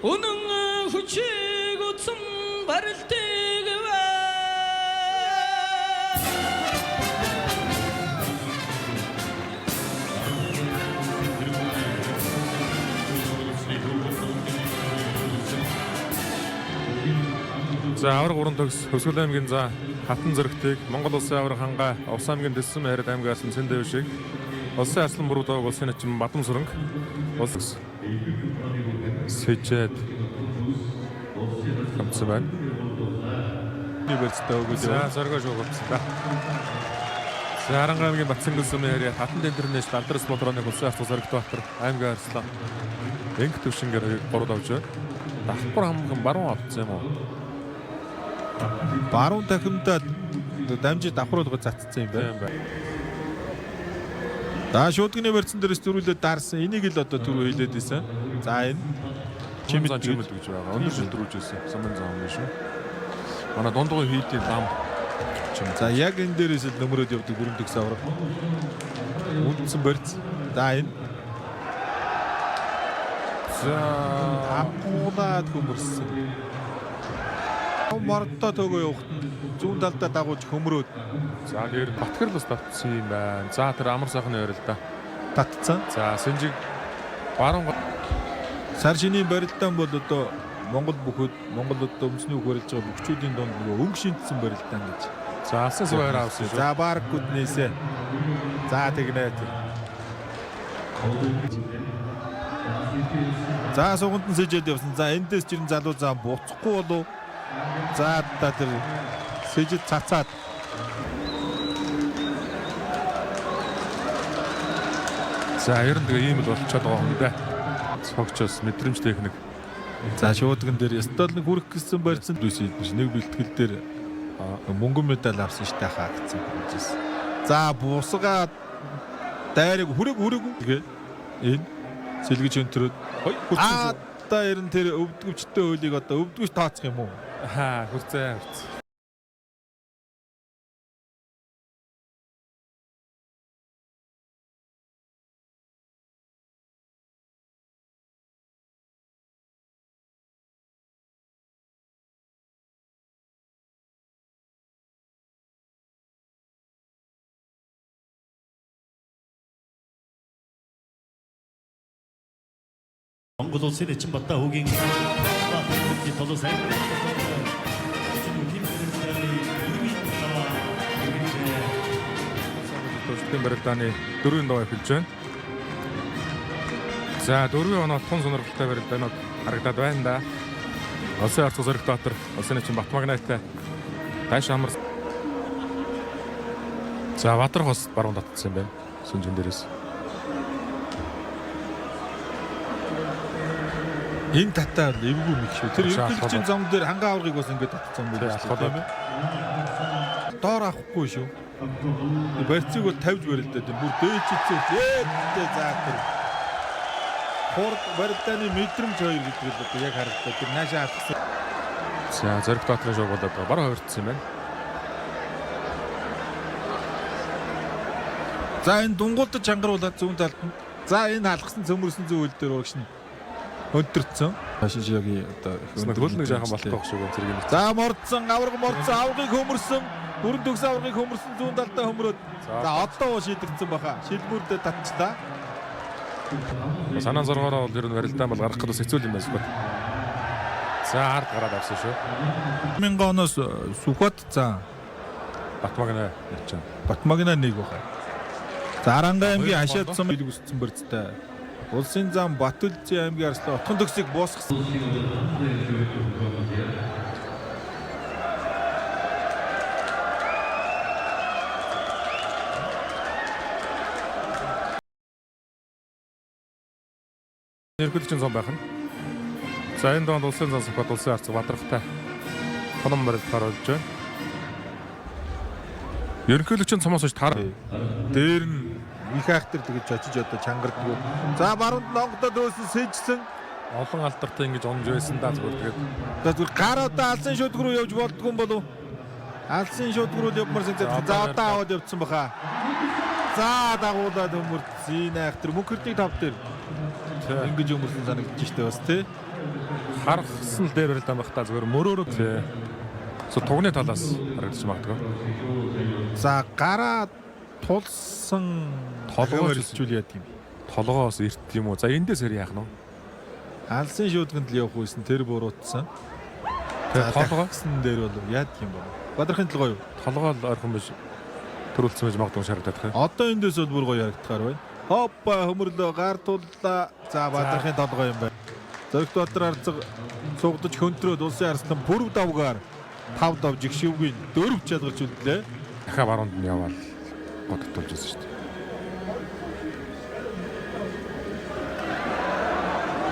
Onun küçük uçum barıldığı var. За авраг уран төгс Хөвсгөл аймгийн за хатан зэрэгтийг Монгол Улсын авраг хангаа Увс аймгийн Дэсэм хайрад аймгаас Цэндэв шиг Улсын арслан буруу дог улсын начин Бадам сүрэнг улс сэжээд хамтсан байна. Университет өгөөд зоргож өгсөн ба. За Аранга аймгийн Батцангал сүмийн хайраа хатан интернэшнл Алдрас Болрооны улсын арслан Зоригтбаатар аймгийн арслан Энх төвшингээр 3 давж байна. Давхар хамгаан баруун авцсан юм уу? Баруун дахимдаа дамжид давхруулга цацсан юм байна. За шуудганы барьсан дээрээс дөрүүлээд дарсан. Энийг л одоо түрүү хэлээд байсан. За энэ Чимэд гэж байгаа. Өндөр шилдэрүүлж байсан. Самын зам юм шүү. Манай дундгой хийдийн дам. За яг энэ дээрээс л нөмрөөд явдаг бүрэн төгс авраг. Үндсэн барьц. За энэ. За апуулаад хөмөрсөн. Мордоо төгөө явахт зүүн талдаа дагуулж хөмрөөд. За нэр Батгэр л бас татсан юм байна. За тэр амар сайхны ойрол да. Татцсан. За Сэнжиг баруун Сар шинийн барилдаан бол одоо Монгол бүхөд Монгол одоо өмсний үг барилж байгаа бүхчүүдийн донд нөгөө өнгө шинтсэн барилдаан гэж. За алсан суваар авсан шүү. За баркуд нээсэ. За тэгнэ. За суганд нь сэжээд явсан. За эндээс чирэн залуу зам буцахгүй болов. За та тэр сэжид цацаад. За ер нь тэгээ ийм л болчиход байгаа юм да. Цогчос мэдрэмж техник. За шуудган дээр ёстол нэг хүрэх гэсэн барьсан дүүс нэг бэлтгэл дээр мөнгөн медаль авсан штэ хаа гэсэн хэлжсэн. За бусгаад дайрыг хүрэг тэгээ энэ сэлгэж өнтрөөд та ер нь тэр өвдгөвчтэй хөлийг одоо өвдгөвч тооцох юм уу? Аа хүрцээ. Монгол улсын эчин бата хүүгийн толгой сайн. Төвчтэн барилдааны 4-ийн доо эхэлж байна. За 4-ийн оноо тун сонирхолтой барилдаанууд харагдаад байна да. Улсын арслан Зоригтбаатар, улсын начин Батмагнайтай Дайш амар. За Баатар хос баруун татсан юм байна. Сүнжин дээрээс. Энэ татаа эвгүй мэг шүү. Тэр ерөнхийлөгчийн зам дээр хангаа аврагыг бас ингэж татсан юм байна шүү дээ. Доор авахгүй шүү. Барьцыг бол тавьж барилдаад бүр дээж ицээ лээдтэй заатар. Хурд барилдааны мэдрэмж хоёр гэдэг л яг харагдаад тэр наашаа хатсан. За Зоригтбаатарын шог болоод баруун хувирцсан юм байна. За энэ дунгуулдад чангаруулаад зүүн талд нь. За энэ халахсан цөмөрсөн зөв үйл дээр урагш нь өндөрцөн. Хашижагийн одоо хөл нэг жаахан болтох шиг зэрэг юм. За мордсон авраг аврагыг хөмөрсөн. Бүрэн төгс аврагыг хөмөрсөн зүүн талдаа хөмрөөд. За одоо шийдэгдсэн баха. Шилбүрдээ татчлаа. Санаан зоргоороо бол ер нь барилдаан бол гарах гэдэг хэцүү юм байна шүү. За ард гараад авсан шүү. 1000 оноос Сүхбат за Батмагнай ярьж байна. Батмагнай нэг баха. За Аранга аймгийн хашаад сум билэг үсцэн барьцтай. Улсын зам Батүлзийн аймгийн арслан отхон төгсийг буусгасан. Ерөнхийлөгчийн зам байх нь. За энэ донд улсын зам Сүхбат, улсын арц Бадаргатай хонон барилдахаар болж байна. Ерөнхийлөгчийн цомоос ш таар. Дээр нь их айхтар тэгж очиж одоо чангардгүй. За баруунд нонгодод өөсөн сэжсэн. Олон алдартай ингэж онгож байсан да зүгээр тэгээд. За зүгээр гар одоо алсын шудраг руу явж болдгүй юм болов. Алсын шудраг руу явмаар санагдав. За одоо аваад явцсан баха. За дагуулад өмөрсөн айхтар мөнхөрдгийг тав дээр. Ингэж өмөрсөн санагдаж штэ бас тий. харахсан л дээр барилдаан байх та зүгээр мөрөөрөө тий. Тугны талаас харагдаж магадгүй. За гараа тулсан Толгой хэлжүүл яа гэм. Толгоос эрт юм уу? За эндээс хэрэг яах нь вэ? Алсын шуудганд л явах үйсэн тэр буруутсан. Тэгээ толгой гэсэн дээр бол яа гэм бэ? Бадрахын толгой юу? толгой л ойрхон биш. Төрүүлсэн байж магадгүй шаардаад байна. Одоо эндээс бол бүр гоё ярагдахаар байна. Хоппа хөмөрлөө гар туллаа. За бадрахын толгой юм байна. Зоригт Батар арцаг цугдаж хөнтрөөд улсын арслан бүрв давгаар 5 дав жигшүүгийн 4 чадгалж үлдлээ. Дахиад баруунд нь яваал годтолж байсан шүү дээ.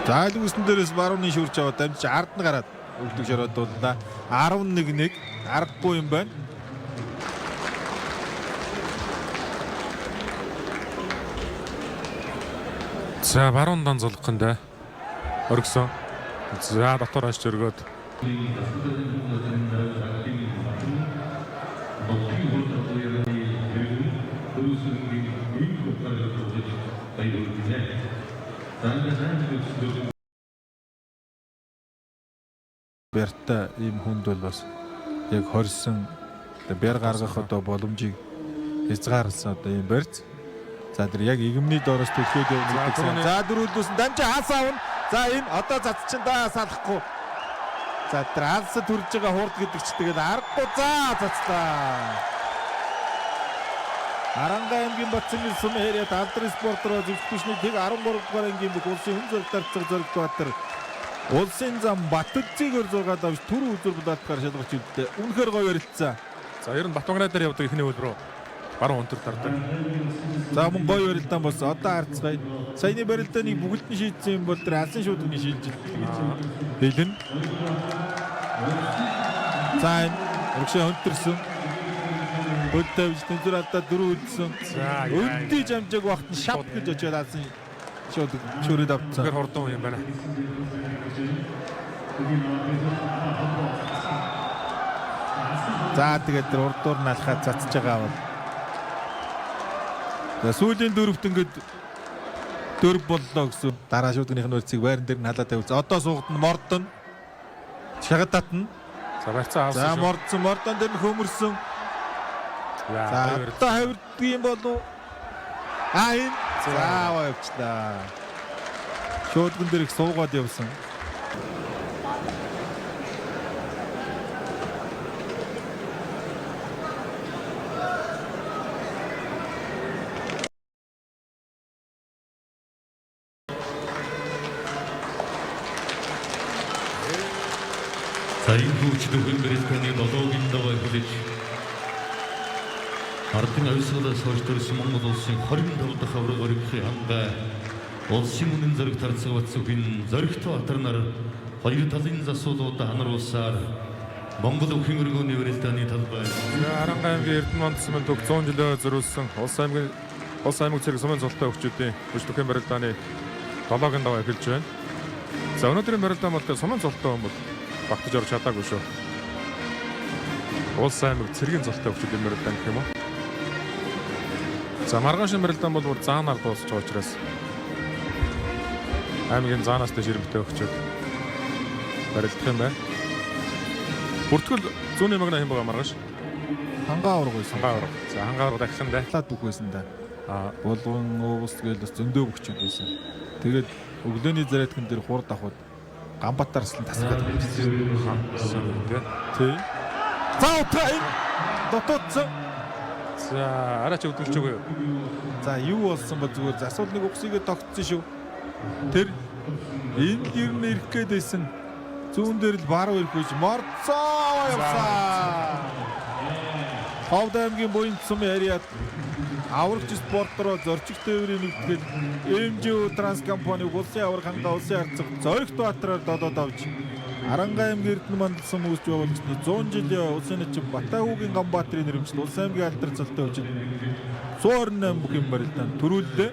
Заалгүйсэн дээрээс барууны шүрч аваад дамжиж ард нь гараад өвдөг шороод дууллаа. 11-1 аргагүй юм байна. За баруун дан зулгахын оргисон. За дотор хашч өргөөд Бэрта ийм хүнд бол бас яг хорьсон бэр гаргах одоо боломжийг хязгаарласан одоо ийм барьц. За тэр яг игэмний доороос төлөхөд явагдсан. За дөрүүлдүүлсэн дамжи хаасаа авна. За энэ одоо цацчин даа салахгүй. За тэр хаасаа төрж байгаа хурд гэдэг ч тэгээд аргагүй за цацлаа. Аранга аймгийн Батцангийн сум хэрэг алдар спорт руу зөвшөөрсний тэг 13 дугаар ангийн бүх улсын хүн зоригтарцаг зоригт Батар улсын зам Батцэгээр 6 давж түр үзүр булаатгаар шалгаж үлдээ. Үнэхээр гоё ярилцсан. за ер нь Батбангара дээр явдаг ихний хөл рүү баруун өнтөр тардаг. За мөн гоё барилдаан болсон. Одоо харцгаая. Саяны барилдааныг бүгд нь шийдсэн юм бол тэр алсын шуудганы шилжилт хэлнэ. За энэ өргөшөө өнтөрсөн. Өдөөж тэнцвэр алдаа 4 үлдсэн. За Өдний жамжааг багт нь шав гэж очиад алсын шууд чүрээд авцсан. тэр хурдан юм байна. За тэгээд тэр урдуур нь алхаад цацж байгаа бол. За сүүлийн дөрөвт ингээд дөрв боллоо гэсэн. Дараа шуудгийнхын үрцгийг байран дээр нь халаад тавьсан. Одоо суугад нь мордон. Шагад татна. За барьцаа За авсан. мордон дээр нь хөмөрсөн. За одоо хавирдаг юм болов. Энэ зааваа явчлаа. Шуудган дээр их суугаад явсан. За энэ хүчтэй барилдааны 7-гийн даваа хүлээж ардын авьяасгаас хойш төрсөн Монгол улсын 25 дахь авраг оргихын хангай улсын үнэн зориг тарцаг Батцүгийн зоригт Батар нар хоёр талын засуулууд ханаруулсаар Монгол өвхийн өргөөний барилдааны талбай Аранга аймгийн Эрдэнэ мандсан төг 100 жилөө зориулсан улс аймаг цэрэг сумын золтой өвчүүдийн хүчлөхийн барилдааны 7-гийн даваа эхэлж байна. За өнөөдрийн барилдаан бол сумын золтой юм бол багтаж орж чадаагүй шүү. Улс аймаг цэргийн золтой өвчүүдийн барилдаан гэх юм уу? За маргаашийн барилдаан бол бүр заанаар дуусч байгаа учраас аймгийн заанаас дэш ирэмтэй өгчөөд барилдах юм байна. Бүртгэл зүүнний магна хэм байгаа маргааш. Хангаа авраг байсан. Хангаа авраг. За хангаа авраг дахин Талаад бүх байсан да. Булган уус гээл бас зөндөө бөхчүүд байсан. Тэгээд өглөөний зарайдган дээр хурд авахд Гамбатарслан тасгаад байсан. Тий. За утга энэ дотоодсон. За араач өвдөлж өгөө. За юу болсон ба зүгээр засвал нэг угсыгээ тогтсон шүү. Тэр энэ ер нь ирэх гээд байсан. Зүүн дээр л баруун ирэх гэж морцоо явсан. Ховд аймгийн буян сумын харьяат аврагч спортроо зорчиг тээврийн нэгтгэл МЖ транс компани улсын авраг хангаа улсын арцаг зоригт Батраар додоод авч Аранга аймгийн Эрдэнэ мандал сум үүсч байгуулагчны 100 жилийн улсын нэгэн Батайгуугийн Ганбаатарын нэрмжлэл улсын аймгийн алдар цалтай өвчид 128 бүхэн барилдаан төрүүллээ.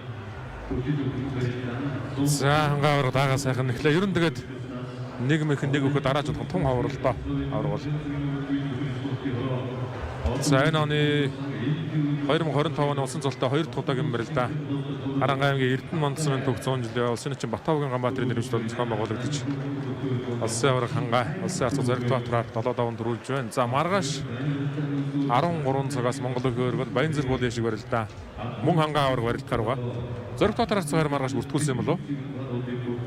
За хангаа авраг дагаа сайхан нэхлээ. Ер нь тэгээд нэг мэхэн нэг өгөхөд дарааж болох тун аврал доо. Аврал бол. За энэ оны 2025 оны усан цолтой 2 дахь удаагийн мөр л да. Харанга аймгийн Эрдэнэ мандсан төг 100 жилийн улсын чинь Батбаягийн Ганбаатарын нэрвчлэн зохион байгуулагдаж улсын авраг хангаа улсын арц Зоригт Баатараар 7-5 төрүүлж байна. За маргааш 13 цагаас Монгол хөргөнд Баянзэл бууд яшиг барилдаа. Мөн хангаа авраг барилдахаар байгаа. Зоригт Баатар арц 2 маргааш бүртгүүлсэн юм болов уу?